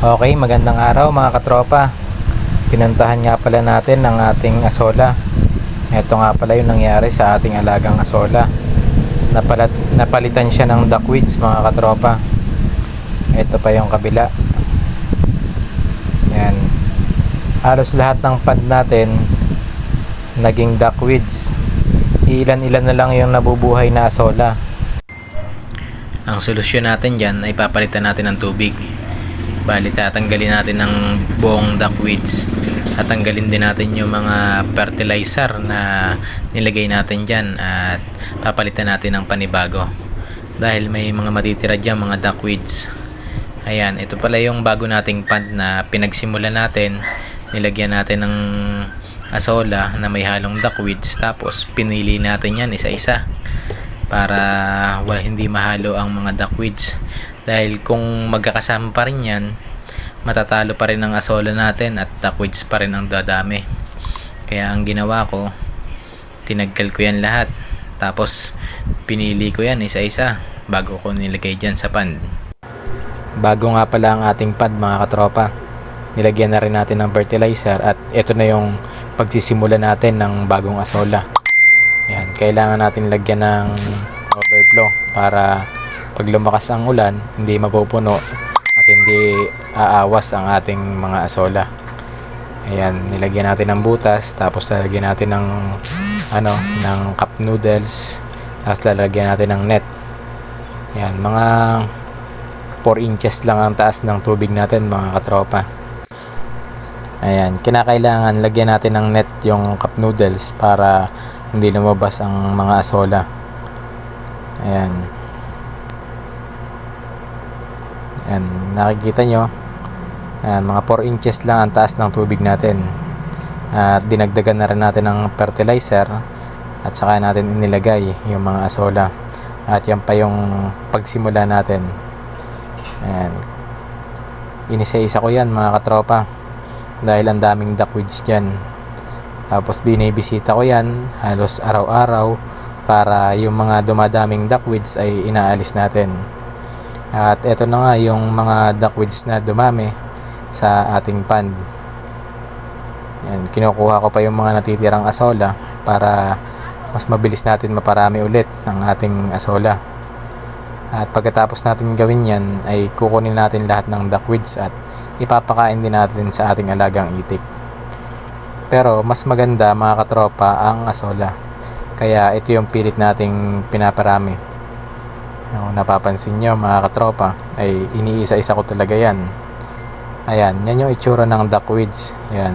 Okay, magandang araw mga katropa. Pinuntahan nga pala natin ang ating asola. Ito nga pala yung nangyari sa ating alagang asola. Napalitan siya ng duckweeds mga katropa. Ito pa yung kabila. Yan. Halos lahat ng pad natin naging duckweeds. Ilan-ilan na lang yung nabubuhay na asola. Ang solusyon natin dyan ay papalitan natin ng tubig. Bali, tatanggalin natin ng buong duckweeds. Tatanggalin din natin yung mga fertilizer na nilagay natin dyan at papalitan natin ng panibago dahil may mga matitira dyan mga duckweeds. Ayan, ito pala yung bago nating pad na pinagsimulan natin. Nilagyan natin ng asola na may halong duckweeds, tapos pinili natin yan isa-isa para hindi mahalo ang mga duckweeds. Dahil kung magkakasama pa rin yan, matatalo pa rin ang asola natin at duckweeds pa rin ang dadami. Kaya ang ginawa ko, tinaggal ko yan lahat. Tapos pinili ko yan isa-isa bago ko nilagay dyan sa pad. Bago nga pala ang ating pad mga katropa, nilagyan na rin natin ng fertilizer at ito na yung pagsisimula natin ng bagong asola. Yan, kailangan natin lagyan ng overflow para pag lumakas ang ulan, hindi mapupuno at hindi aawas ang ating mga asola. Ayan, nilagyan natin ng butas, tapos lalagyan natin ng ng cup noodles, tapos lalagyan natin ng net. Ayan, mga 4 inches lang ang taas ng tubig natin mga katropa. Ayan, kinakailangan lagyan natin ng net yung cup noodles para hindi lumabas ang mga asola. Ayan. Yan, nakikita nyo, mga 4 inches lang ang taas ng tubig natin. At dinagdagan na rin natin ng fertilizer at saka natin inilagay yung mga asola. At yan pa yung pagsimula natin. Ayan. Inisa-isa ko yan mga katropa dahil ang daming duckweeds dyan. Tapos binibisita ko yan halos araw-araw para yung mga dumadaming duckweeds ay inaalis natin. At eto na nga yung mga duckweeds na dumami sa ating pond. Yan, kinukuha ko pa yung mga natitirang asola para mas mabilis natin maparami ulit ang ating asola. At pagkatapos natin gawin yan ay kukunin natin lahat ng duckweeds at ipapakain din natin sa ating alagang itik. Pero mas maganda mga katropa ang asola. Kaya ito yung pilit nating pinaparami. Kung napapansin nyo mga katropa ay iniisa-isa ko talaga yan. Ayan, yan yung itsura ng duckweeds. Yan.